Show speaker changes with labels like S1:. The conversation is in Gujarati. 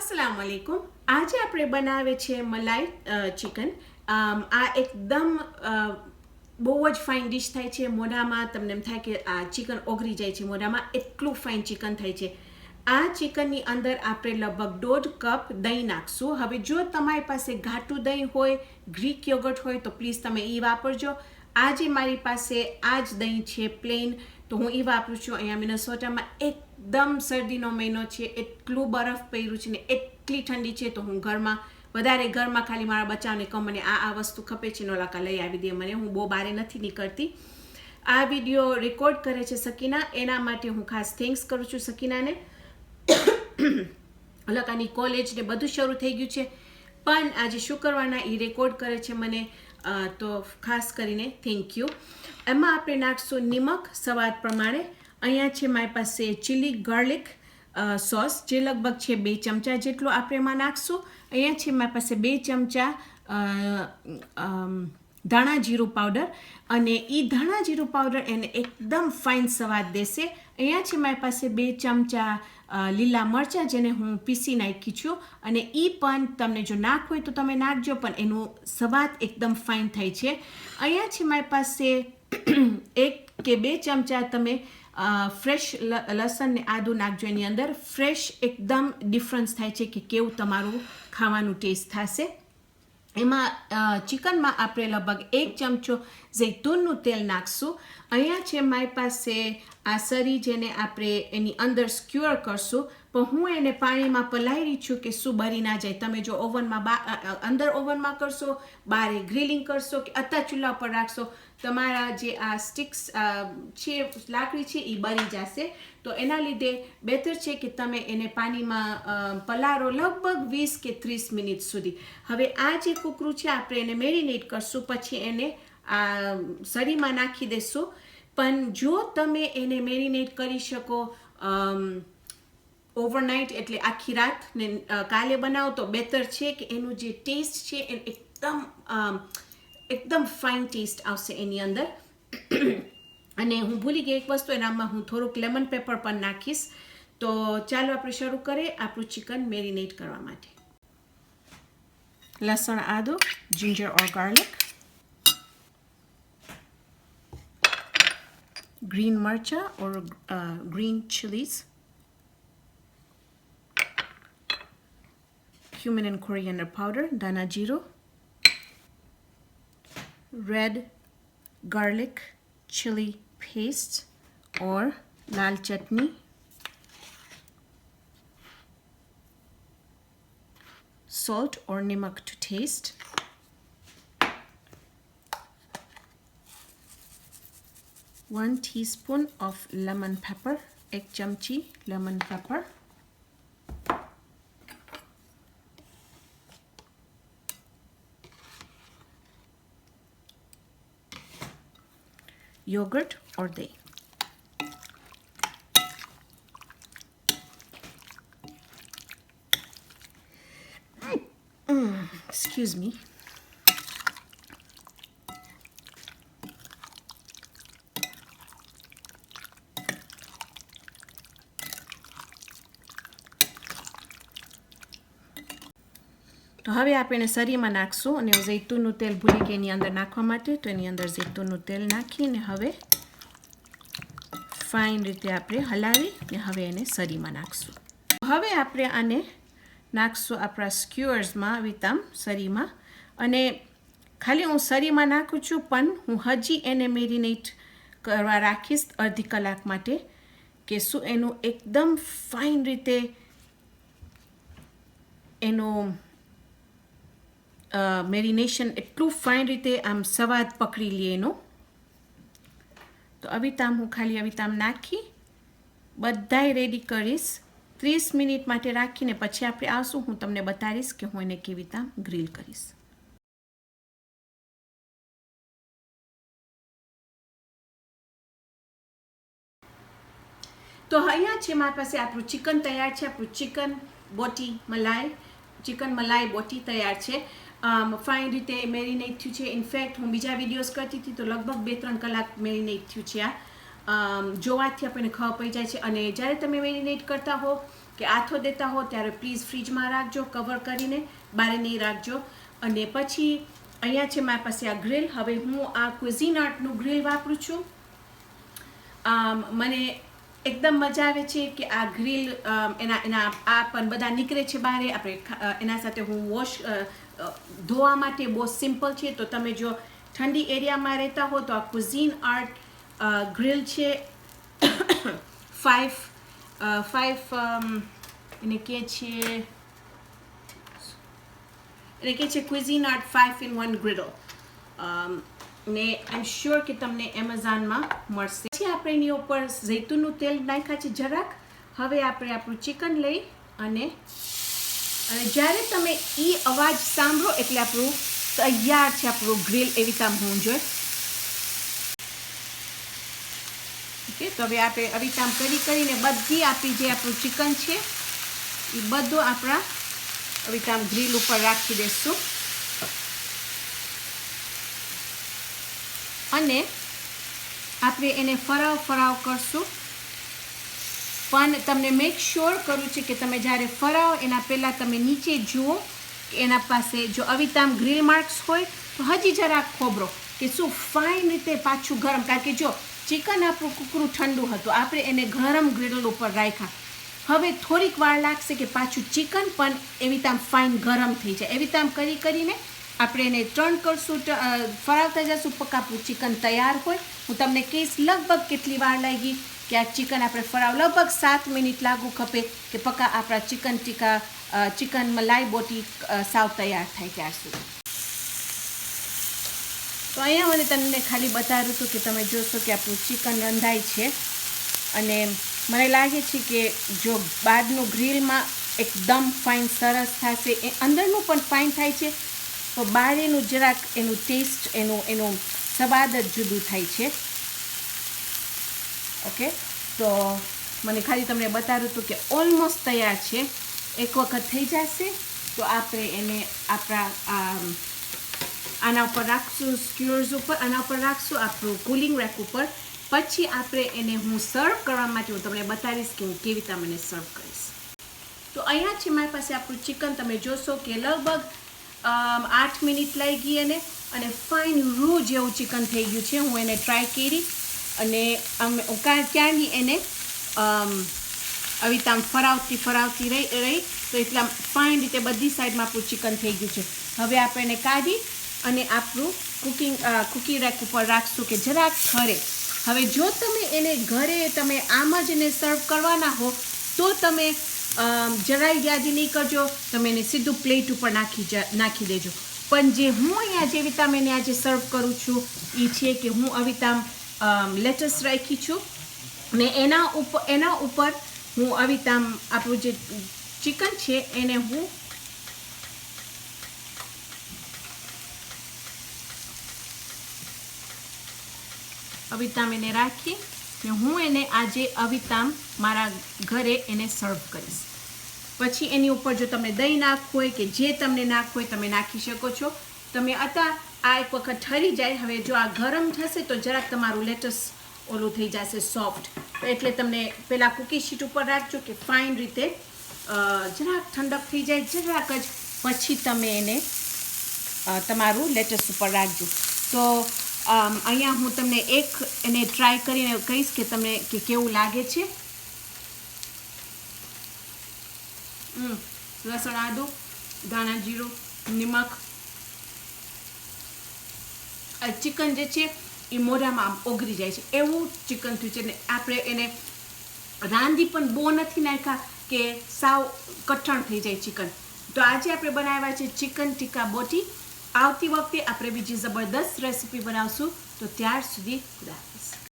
S1: अस्सलाम वालेकुम। આજે આપણે બનાવે છે મલાઈ ચિકન। આ એકદમ બહુ જ ફાઇન ડિશ થાય છે। મોઢામાં તમને એમ થાય કે આ ચિકન ઓગળી જાય છે મોઢામાં, એટલું ફાઇન ચિકન થાય છે। આ ચિકનની અંદર આપણે લગભગ 1.5 કપ દહીં નાખશું। હવે જો તમારી પાસે ઘાટું દહીં હોય, ગ્રીક યોગર્ટ હોય તો પ્લીઝ તમે એ વાપરજો। આજે મારી પાસે આ જ દહીં છે પ્લેન, તો હું એ વાપરું છું। અહીંયા મિનેસોટામાં એકદમ શરદીનો મહિનો છે, એટલું બરફ પડ્યું છે ને એટલી ઠંડી છે, તો હું ઘરમાં ખાલી મારા બચ્ચાઓને કહું મને આ વસ્તુ ખપે છે ને ઓલાકા લઈ આવી દે મને, હું બહુ બારે નથી નીકળતી। આ વિડીયો રેકોર્ડ કરે છે સકીના, એના માટે હું ખાસ થેન્ક્સ કરું છું સકીનાને। ઓલાકાની કોલેજ ને બધું શરૂ થઈ ગયું છે, પણ આજે શુક્રવારના એ રેકોર્ડ કરે છે મને, તો ખાસ કરીને થેન્ક યુ। એમાં આપણે નાખશું નિમક સ્વાદ પ્રમાણે। અહીંયા છે મારી પાસે ચીલી ગાર્લિક સોસ, જે લગભગ છે 2 ચમચા જેટલું આપણે એમાં નાખશું। અહીંયા છે મારી પાસે 2 ચમચા ધાણા જીરું પાવડર, અને એ ધાણા જીરું પાવડર એને એકદમ ફાઇન સ્વાદ દેશે। અહીંયા છે મારી પાસે 2 ચમચા લીલા મરચાં, જેને હું પીસી નાખી છું, અને એ પણ તમને જો નાખ હોય તો તમે નાખજો, પણ એનું સ્વાદ એકદમ ફાઇન થાય છે। અહીંયા છે મારી પાસે 1 કે 2 ચમચા તમે ફ્રેશ લસણ ને આદું નાખજો એની અંદર। ફ્રેશ એકદમ ડિફરન્સ થાય છે કે કેવું તમારું ખાવાનું ટેસ્ટ થશે। એમાં ચિકનમાં આપણે લગભગ 1 ચમચો જૈતૂનનું તેલ નાખશું। અહીંયા છે મારી પાસે આ સરી, જેને આપણે એની અંદર સ્ક્યુઅર કરશું, પણ હું એને પાણીમાં પલાળી રહી છું કે શું બળી ના જાય। તમે જો અંદર ઓવનમાં કરશો, બારે ગ્રીલિંગ કરશો કે અત્યારે ચૂલા પર રાખશો, તમારા જે આ સ્ટિક્સ છે લાકડી છે એ બળી જશે। તો એના લીધે બહેતર છે કે તમે એને પાણીમાં પલાળો લગભગ 20 કે 30 મિનિટ સુધી। હવે આ જે કૂકરું છે આપણે એને મેરિનેટ કરશું, પછી એને આ સરીમાં નાખી દેશું। પણ જો તમે એને મેરિનેટ કરી શકો ઓવરનાઇટ, એટલે આખી રાત ને કાલે બનાવો તો બહેતર છે કે એનું જે ટેસ્ટ છે એ એકદમ ફાઇન ટેસ્ટ આવશે એની અંદર। અને હું ભૂલી ગઈ એક વસ્તુ, એનામાં હું થોડુંક લેમન પેપર પણ નાખીશ। તો ચાલો આપણે શરૂ કરીએ આપણું ચિકન મેરિનેટ કરવા માટે। લસણ, આદુ, ginger or garlic, green marcha or green chilies, cumin and coriander powder, dhana jeeru, red garlic chili paste or lal chutney, salt or nimak to taste, one teaspoon of lemon pepper, 1 chamchi lemon pepper, yogurt or dahi, excuse me, તો હવે આપણે સરીમાં નાખશું, અને જૈતૂનનું તેલ ભૂલી ગઈ એની અંદર નાખવા માટે, તો એની અંદર જૈતૂનનું તેલ નાખીને હવે ફાઇન રીતે આપણે હલાવી ને હવે એને સરીમાં નાખશું। હવે આપણે આને નાખશું આપણા સ્ક્યુઅર્સમાં, વિતામ સરીમાં, અને ખાલી હું સરીમાં નાખું છું, પણ હું હજી એને મેરિનેટ કરવા રાખીશ અડધી કલાક માટે, કે શું એનું એકદમ ફાઇન રીતે એનું મેરિનેશન એટલું ફાઇન રીતે આમ સ્વાદ પકડી લે એનો। તો અવિતામ હું ખાલી અવિતામ નાખી બધાય રેડી કરીશ। 30 મિનિટ માટે રાખીને પછી આપણે આવશું, હું તમને બતાવીશ કે હું એને કેવી રીતે ગ્રીલ કરીશ। તો અહીંયા છે મારી પાસે આપણું ચિકન તૈયાર છે, આપણું ચિકન મલાઈ બોટી તૈયાર છે। ફાઇન રીતે મેરિનેટ થયું છે। ઇનફેક્ટ હું બીજા વિડીયોઝ કરતી હતી તો લગભગ 2-3 કલાક મેરિનેટ થયું છે। આ જોવાથી આપણને ખબર પડી જાય છે। અને જ્યારે તમે મેરિનેટ કરતા હો કે આથો દેતા હો ત્યારે પ્લીઝ ફ્રીજમાં રાખજો, કવર કરીને બહાર નહીં રાખજો. અને પછી અહીંયા છે મારી પાસે આ ગ્રીલ. હવે હું આ ક્વિઝિનાર્ટનું ગ્રીલ વાપરું છું. મને એકદમ મજા આવે છે કે આ ગ્રીલ એના આ પણ બધા નીકળે છે બહાર. આપણે એના સાથે હું ધોવા માટે બહુ સિમ્પલ છે. તો તમે જો ઠંડી એરિયામાં રહેતા હો તો આ ક્વિઝિનાર્ટ ગ્રીલ છે. 5 એને કહે છે ક્વિઝિનાર્ટ 5-in-1 ગ્રીલ. ને આઈ એમ શ્યોર કે તમને એમેઝોનમાં મળશે. પછી આપણે એની ઉપર જૈતુનનું તેલ નાખ્યા છે જરાક. હવે આપણે આપણું ચિકન લઈ અને જ્યારે તમે એ અવાજ સાંભળો એટલે આપણું તૈયાર છે આપણું ગ્રીલ. એવી રીતે હોવું જોઈએ. ઓકે, તો હવે આપણે આવી રીતે કરીને બધી આપણી જે આપણું ચિકન છે એ બધું આપણા આવી રીતે ગ્રીલ ઉપર રાખી દઈશું. અને આપણે એને ફરાવ કરશું. પણ તમને મેક શ્યોર કરવું છે કે તમે જ્યારે ફરાવો એના પહેલાં તમે નીચે જુઓ કે એના પાસે જો અવિતામ ગ્રીલ માર્ક્સ હોય તો હજી જરાક ખોબરો કે શું ફાઇન રીતે પાછું ગરમ. કારણ કે જો ચિકન આપણું કૂકરું ઠંડુ હતું, આપણે એને ગરમ ગ્રીલ ઉપર રાખ્યા. હવે થોડીક વાર લાગશે કે પાછું ચિકન પણ એવી રીતે ફાઇન ગરમ થઈ જાય. એવી રીતે કરીને આપણે એને ટર્ન કરશું, ફરાવતા જશું પક્કા આપણું ચિકન તૈયાર હોય. હું તમને કહીશ લગભગ કેટલી વાર લાગી કે આ ચિકન આપણે ફરાવ. લગભગ 7 મિનિટ લાગુ ખપે કે પક્કા આપણા ચિકન મલાઈ બોટી સાવ તૈયાર થાય ત્યાર સુધી. તો અહીંયા મને તમને ખાલી બતાવ્યું હતું કે તમે જોશો કે આપણું ચિકન રંધાય છે. અને મને લાગે છે કે જો બહારનું ગ્રીલમાં એકદમ ફાઇન સરસ થશે, એ અંદરનું પણ ફાઇન થાય છે. તો બહારેનું જરાક એનું ટેસ્ટ એનું સ્વાદ જ જુદું થાય છે. ઓકે, તો મને ખાલી તમને બતાવ્યું હતું કે ઓલમોસ્ટ તૈયાર છે. એક વખત થઈ જશે તો આપણે એને આપણા આના ઉપર રાખશું, સ્ક્યુઅર્સ ઉપર આના ઉપર રાખશું, આપણું કુલિંગ રેક ઉપર. પછી આપણે એને હું સર્વ કરવા માટે હું તમને બતાવીશ કે હું કેવી રીતે મને સર્વ કરીશ. તો અહીંયા છે મારી પાસે આપણું ચિકન. તમે જોશો કે લગભગ 8 મિનિટ લઈ ગઈ અને ફાઇન રૂ જેવું ચિકન થઈ ગયું છે. હું એને ટ્રાય કરી અને ક્યાંની એને આવી રીતે ફરાવતી રહી તો એટલા ફાઇન રીતે બધી સાઈડમાં આપણું ચિકન થઈ ગયું છે. હવે આપણે એને કાઢી અને આપણું કુકી રેક ઉપર રાખશું કે જરાક ઠરે. હવે જો તમે એને ઘરે તમે આમ જ એને સર્વ કરવાના હો તો તમે જરાય યાદી નહીં કરજો, તમે એને સીધું પ્લેટ ઉપર નાખી દેજો. પણ જે હું અહીંયા જેવી રીતે એને આજે સર્વ કરું છું એ છે કે હું આવી રીતે લેટસ રાખી છું ને એના ઉપર હું આવી રીતે આપણું જે ચિકન છે એને હું અવિતામ એને રાખી ને હું એને આજે અવિતામ મારા ઘરે એને સર્વ કરીશ. પછી એની ઉપર જો તમને દહીં નાખવું હોય કે જે તમને નાખવું હોય તમે નાખી શકો છો. તમે આ એક વખત ઠરી જાય. હવે જો આ ગરમ થશે તો જરાક તમારું લેટસ ઓલું થઈ જશે સોફ્ટ. તો એટલે તમને પહેલાં કૂકી શીટ ઉપર રાખજો કે ફાઇન રીતે જરાક ઠંડક થઈ જાય જરાક જ, પછી તમે એને તમારું લેટસ ઉપર રાખજો. તો અહીંયા હું તમને એને ટ્રાય કરીને કહીશ કે તમને કે કેવું લાગે છે. લસણ, આદુ, ધાણા જીરું, નિમક. ચિકન જે છે એ મોઢામાં આમ ઓગળી જાય છે એવું ચિકન થયું છે. ને આપણે એને રાંધી પણ બહુ નથી નાખ્યા કે સાવ કઠણ થઈ જાય ચિકન. તો આજે આપણે બનાવ્યા છે ચિકન ટીકા બોટી. આવતી વખતે આપણે બીજી જબરદસ્ત રેસીપી બનાવશું. તો ત્યાર સુધી ખુદા હાફિઝ.